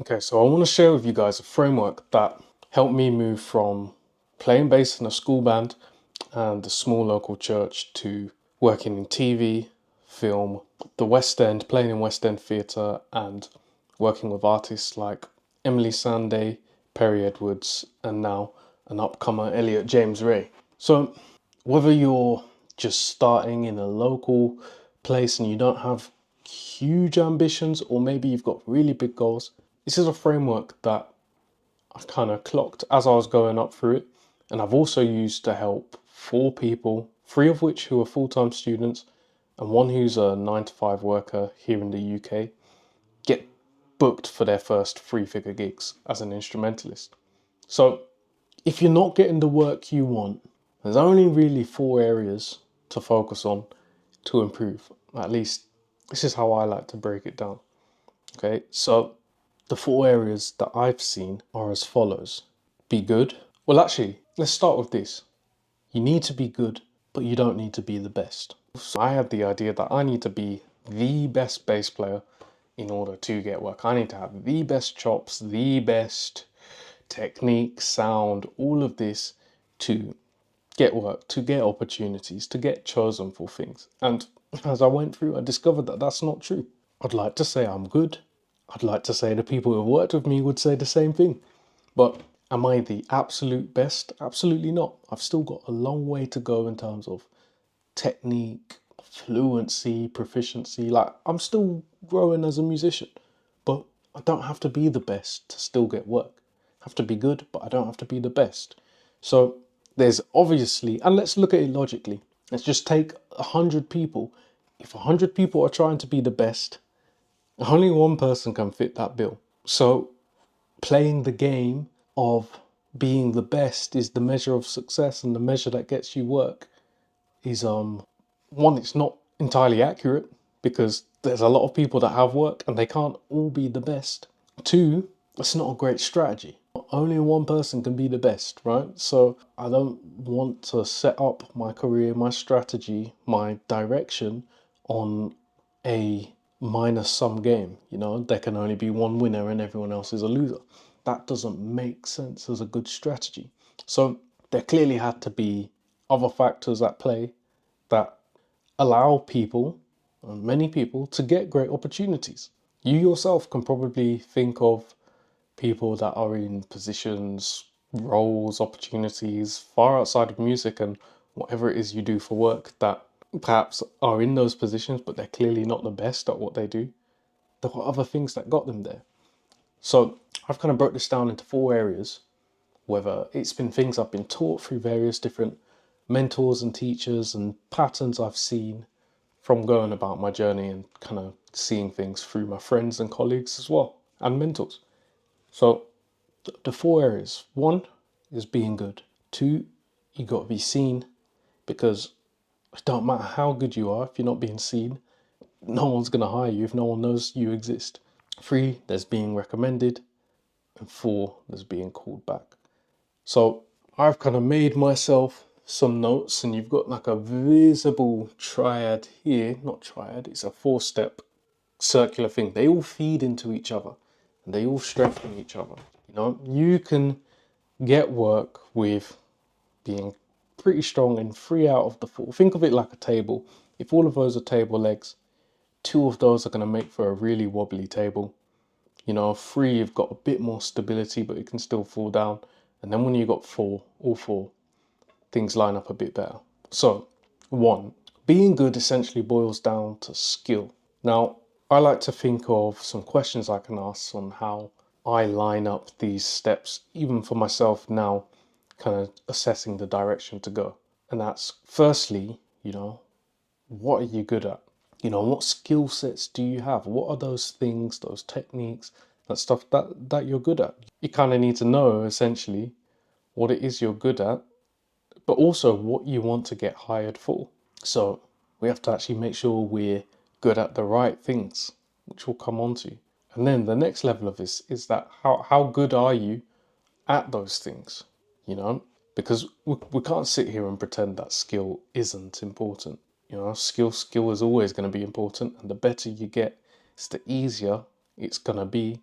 Okay, so I want to share with you guys a framework that helped me move from playing bass in a school band and a small local church to working in TV, film, the West End, playing in West End theatre, and working with artists like Emily Sandé, Perry Edwards, and now an upcomer, Elliot James Ray. So, whether you're just starting in a local place and you don't have huge ambitions, or maybe you've got really big goals, this is a framework that I kind of clocked as I was going up through it. And I've also used to help four people, three of which who are full-time students, and one who's a 9 to 5 worker here in the UK, get booked for their first three-figure gigs as an instrumentalist. So if you're not getting the work you want, there's only really four areas to focus on to improve. At least this is how I like to break it down. Okay, so the four areas that I've seen are as follows. Be good. Well, actually, let's start with this. You need to be good, but you don't need to be the best. So I had the idea that I need to be the best bass player in order to get work. I need to have the best chops, the best technique, sound, all of this to get work, to get opportunities, to get chosen for things. And as I went through, I discovered that that's not true. I'd like to say I'm good. I'd like to say the people who have worked with me would say the same thing. But am I the absolute best? Absolutely not. I've still got a long way to go in terms of technique, fluency, proficiency. Like, I'm still growing as a musician, but I don't have to be the best to still get work. I have to be good, but I don't have to be the best. So there's obviously, and let's look at it logically. Let's just take 100 people. If 100 people are trying to be the best, only one person can fit that bill. So playing the game of being the best is the measure of success, and the measure that gets you work is one, it's not entirely accurate because there's a lot of people that have work and they can't all be the best. Two, it's not a great strategy. Only one person can be the best, right? So I don't want to set up my career, my strategy, my direction on a minus sum game. There can only be one winner and everyone else is a loser. That doesn't make sense as a good strategy. So there clearly had to be other factors at play that allow people, many people, to get great opportunities. You yourself can probably think of people that are in positions, roles, opportunities far outside of music and whatever it is you do for work that perhaps are in those positions, but they're clearly not the best at what they do. There were other things that got them there. So I've kind of broke this down into four areas, whether it's been things I've been taught through various different mentors and teachers and patterns I've seen from going about my journey and kind of seeing things through my friends and colleagues as well, and mentors. So the four areas. One is being good. Two, you got to be seen, because it don't matter how good you are, if you're not being seen, no one's going to hire you if no one knows you exist. Three, there's being recommended. And four, there's being called back. So I've kind of made myself some notes, and you've got like a visible triad here. Not triad, it's a 4-step circular thing. They all feed into each other and they all strengthen each other. You can get work with being pretty strong in 3 out of the 4. Think of it like a table. If all of those are table legs, 2 of those are going to make for a really wobbly table. 3, you've got a bit more stability, but it can still fall down. And then when you got 4, all 4, things line up a bit better. So, 1, being good essentially boils down to skill. Now, I like to think of some questions I can ask on how I line up these steps, even for myself now, kind of assessing the direction to go. And that's firstly, what are you good at? What skill sets do you have? What are those things, those techniques, that stuff that you're good at? You kind of need to know essentially what it is you're good at, but also what you want to get hired for. So we have to actually make sure we're good at the right things, which we'll come on to. And then the next level of this is that how good are you at those things? Because we can't sit here and pretend that skill isn't important. Skill is always going to be important, and the better you get, it's the easier it's going to be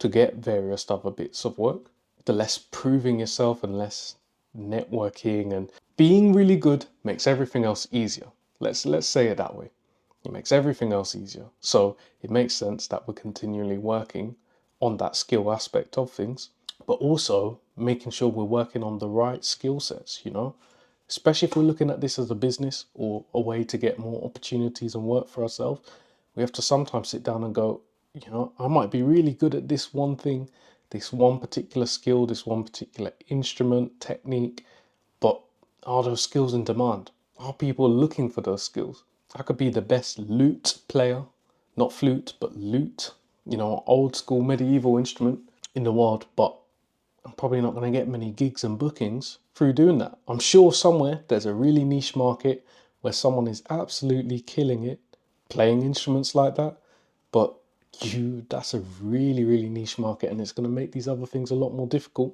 to get various other bits of work. The less proving yourself and less networking and being really good makes everything else easier. Let's say it that way. It makes everything else easier. So it makes sense that we're continually working on that skill aspect of things, but also making sure we're working on the right skill sets, especially if we're looking at this as a business or a way to get more opportunities and work for ourselves. We have to sometimes sit down and go, I might be really good at this one thing, this one particular skill, this one particular instrument, technique, but are those skills in demand? Are people looking for those skills? I could be the best lute player, not flute, but lute, old school medieval instrument in the world, but I'm probably not going to get many gigs and bookings through doing that. I'm sure somewhere there's a really niche market where someone is absolutely killing it playing instruments like that, but that's a really, really niche market, and it's going to make these other things a lot more difficult.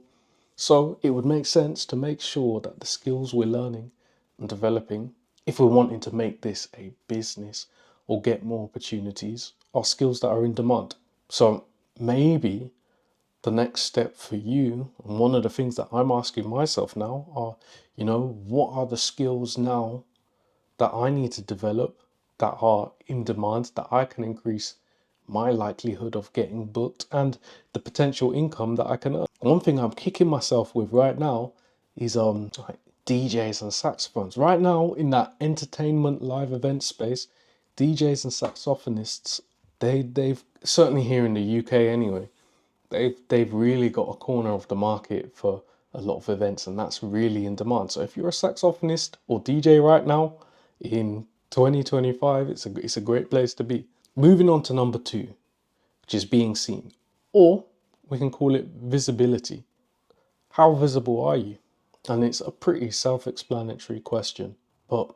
So it would make sense to make sure that the skills we're learning and developing, if we're wanting to make this a business or get more opportunities, are skills that are in demand. So maybe the next step for you, and one of the things that I'm asking myself now are, what are the skills now that I need to develop that are in demand, that I can increase my likelihood of getting booked and the potential income that I can earn. One thing I'm kicking myself with right now is like DJs and saxophones. Right now in that entertainment live event space, DJs and saxophonists, they've certainly here in the UK anyway, they've really got a corner of the market for a lot of events, and that's really in demand. So if you're a saxophonist or DJ right now in 2025, it's a great place to be. Moving on to number 2, which is being seen, or we can call it visibility. How visible are you? And it's a pretty self-explanatory question, but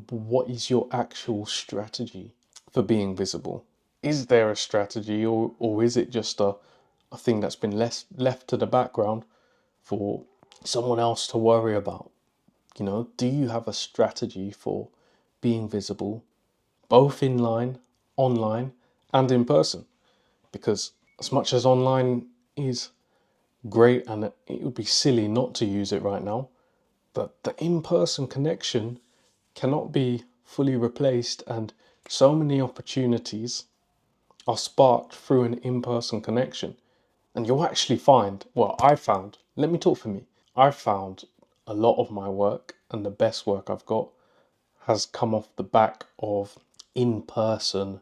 what is your actual strategy for being visible? Is there a strategy, or is it just a thing that's been left to the background for someone else to worry about? Do you have a strategy for being visible, both online, and in person? Because as much as online is great, and it would be silly not to use it right now, but the in-person connection cannot be fully replaced, and so many opportunities are sparked through an in-person connection. And you'll actually find, let me talk for me. I found a lot of my work, and the best work I've got, has come off the back of in-person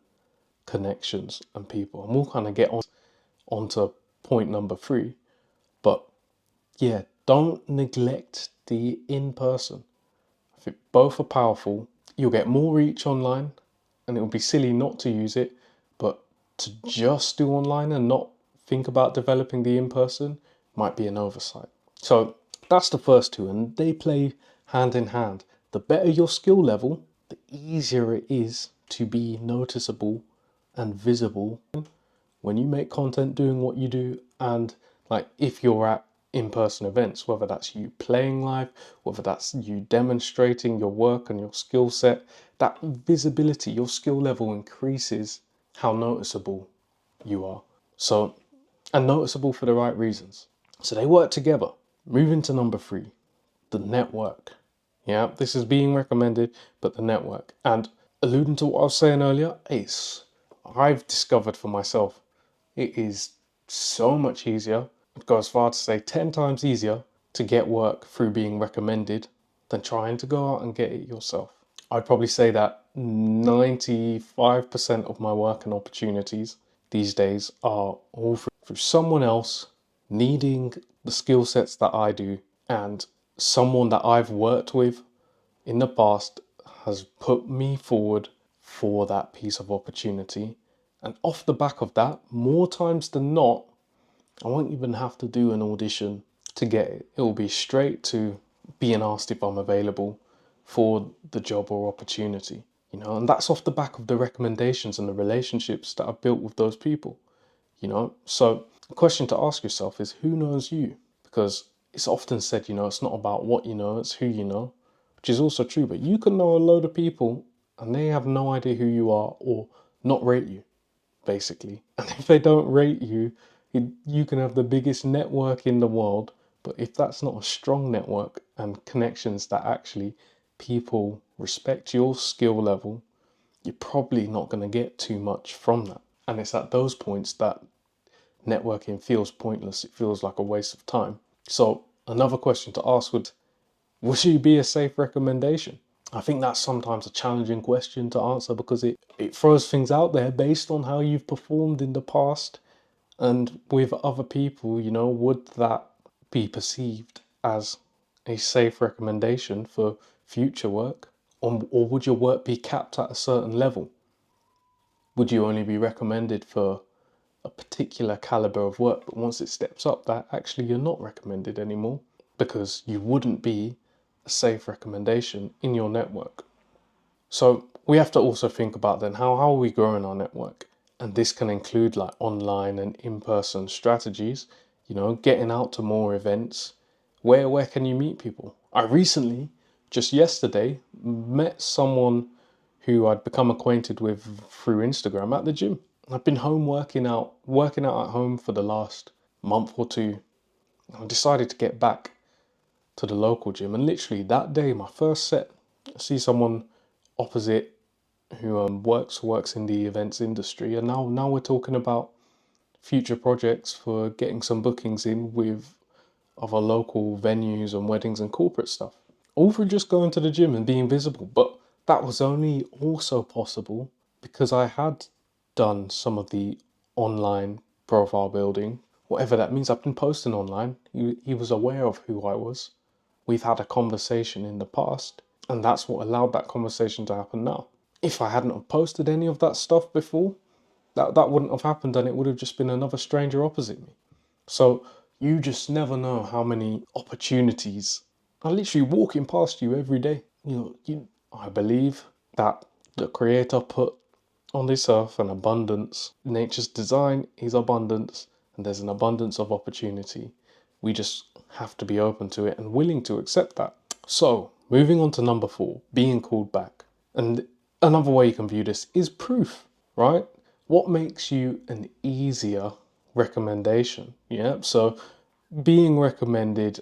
connections and people. And we'll kind of get onto point number 3. But yeah, don't neglect the in-person. I think both are powerful. You'll get more reach online, and it would be silly not to use it, but to just do online and not think about developing the in-person might be an oversight. So that's the first 2, and they play hand in hand. The better your skill level, the easier it is to be noticeable and visible when you make content doing what you do. And like if you're at in-person events, whether that's you playing live, whether that's you demonstrating your work and your skill set, that visibility, your skill level increases how noticeable you are. So, and noticeable for the right reasons. So they work together. Moving to number 3, the network. Yeah, this is being recommended, but the network. And alluding to what I was saying earlier, I've discovered for myself, it is so much easier. I'd go as far to say 10 times easier to get work through being recommended than trying to go out and get it yourself. I'd probably say that 95% of my work and opportunities these days are all through someone else needing the skill sets that I do, and someone that I've worked with in the past has put me forward for that piece of opportunity. And off the back of that, more times than not, I won't even have to do an audition to get it. It will be straight to being asked if I'm available for the job or opportunity, and that's off the back of the recommendations and the relationships that I've built with those people, So the question to ask yourself is, who knows you? Because it's often said, it's not about what you know, it's who you know, which is also true. But you can know a load of people and they have no idea who you are or not rate you, basically. And if they don't rate you You can have the biggest network in the world, but if that's not a strong network and connections that actually people respect your skill level, you're probably not going to get too much from that. And it's at those points that networking feels pointless. It feels like a waste of time. So another question to ask would she be a safe recommendation? I think that's sometimes a challenging question to answer because it throws things out there based on how you've performed in the past and with other people, would that be perceived as a safe recommendation for future work? Or would your work be capped at a certain level? Would you only be recommended for a particular caliber of work, but once it steps up, that actually you're not recommended anymore because you wouldn't be a safe recommendation in your network? So we have to also think about then how are we growing our network? And this can include like online and in-person strategies, getting out to more events. Where can you meet people? I recently, just yesterday, met someone who I'd become acquainted with through Instagram at the gym. I've been home working out at home for the last month or two. I decided to get back to the local gym, and literally that day, my first set, I see someone opposite who works in the events industry, and now we're talking about future projects for getting some bookings in with other local venues and weddings and corporate stuff. All through just going to the gym and being visible. But that was only also possible because I had done some of the online profile building, whatever that means. I've been posting online. He was aware of who I was. We've had a conversation in the past, and that's what allowed that conversation to happen now. If I hadn't have posted any of that stuff before, that wouldn't have happened, and it would have just been another stranger opposite me. So you just never know how many opportunities are literally walking past you every day. I believe that the Creator put on this earth an abundance. Nature's design is abundance, and there's an abundance of opportunity. We just have to be open to it and willing to accept that. So, moving on to number 4, being called back. And another way you can view this is proof, right? What makes you an easier recommendation? Yeah, so being recommended,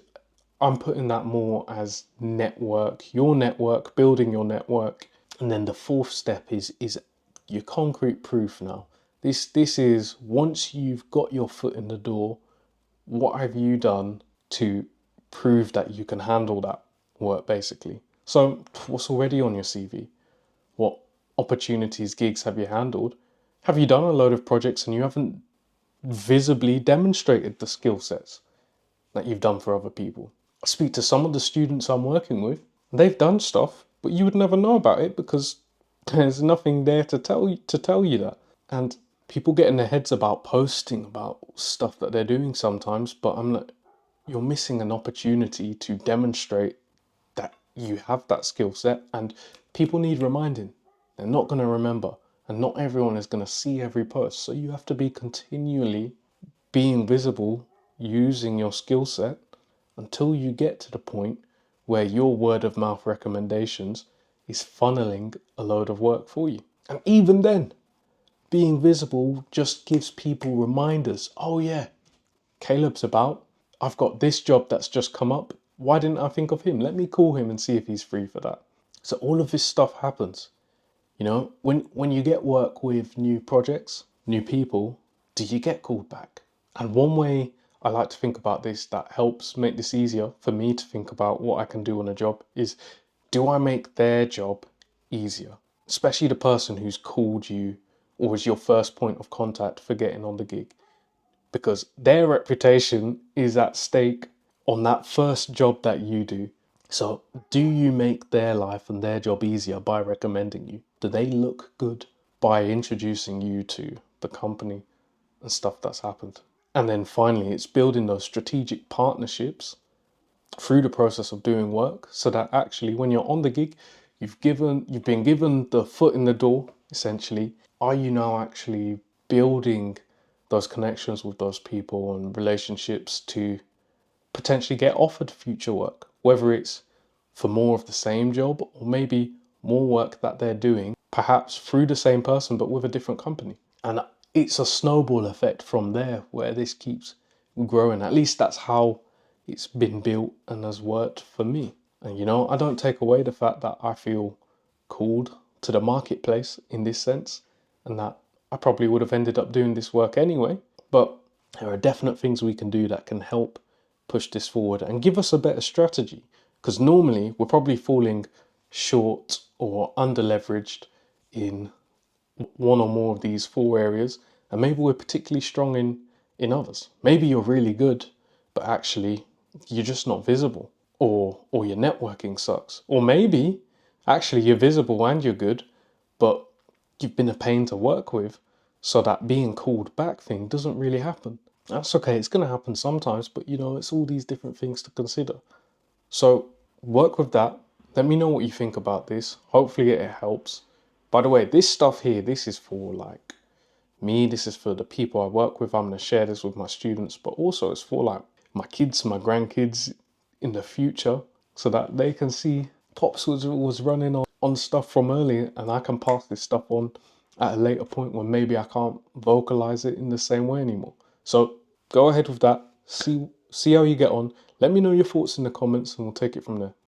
I'm putting that more as your network, building your network. And then the fourth step is your concrete proof now. This is once you've got your foot in the door, what have you done to prove that you can handle that work basically? So what's already on your CV? What opportunities, gigs have you handled? Have you done a load of projects and you haven't visibly demonstrated the skill sets that you've done for other people? I speak to some of the students I'm working with. They've done stuff, but you would never know about it because there's nothing there to tell you that. And people get in their heads about posting about stuff that they're doing sometimes, but I'm like, you're missing an opportunity to demonstrate that you have that skill set, and people need reminding. They're not going to remember, and not everyone is going to see every post. So you have to be continually being visible, using your skill set until you get to the point where your word of mouth recommendations is funneling a load of work for you. And even then, being visible just gives people reminders. Oh yeah, Caleb's about. I've got this job that's just come up. Why didn't I think of him? Let me call him and see if he's free for that. So all of this stuff happens. When you get work with new projects, new people, do you get called back? And one way I like to think about this that helps make this easier for me to think about what I can do on a job is, do I make their job easier? Especially the person who's called you or was your first point of contact for getting on the gig. Because their reputation is at stake on that first job that you do. So, do you make their life and their job easier by recommending you? Do they look good by introducing you to the company and stuff that's happened? And then finally, it's building those strategic partnerships through the process of doing work so that actually when you're on the gig, you've been given the foot in the door, essentially. Are you now actually building those connections with those people and relationships to potentially get offered future work, whether it's for more of the same job or maybe more work that they're doing, perhaps through the same person but with a different company? And it's a snowball effect from there where this keeps growing. At least that's how it's been built and has worked for me. And I don't take away the fact that I feel called to the marketplace in this sense, and that I probably would have ended up doing this work anyway. But there are definite things we can do that can help push this forward and give us a better strategy. Because normally we're probably falling short or under leveraged in one or more of these four areas, and maybe we're particularly strong in others. Maybe you're really good, but actually you're just not visible, or your networking sucks. Or maybe actually you're visible and you're good, but you've been a pain to work with, so that being called back thing doesn't really happen. That's okay, it's going to happen sometimes, but it's all these different things to consider. So work with that. Let me know what you think about this. Hopefully it helps. By the way, this stuff here, this is for like me, this is for the people I work with. I'm going to share this with my students, but also it's for like my kids, my grandkids in the future, so that they can see Pops was running on stuff from earlier, and I can pass this stuff on at a later point when maybe I can't vocalize it in the same way anymore. So go ahead with that. See how you get on. Let me know your thoughts in the comments and we'll take it from there.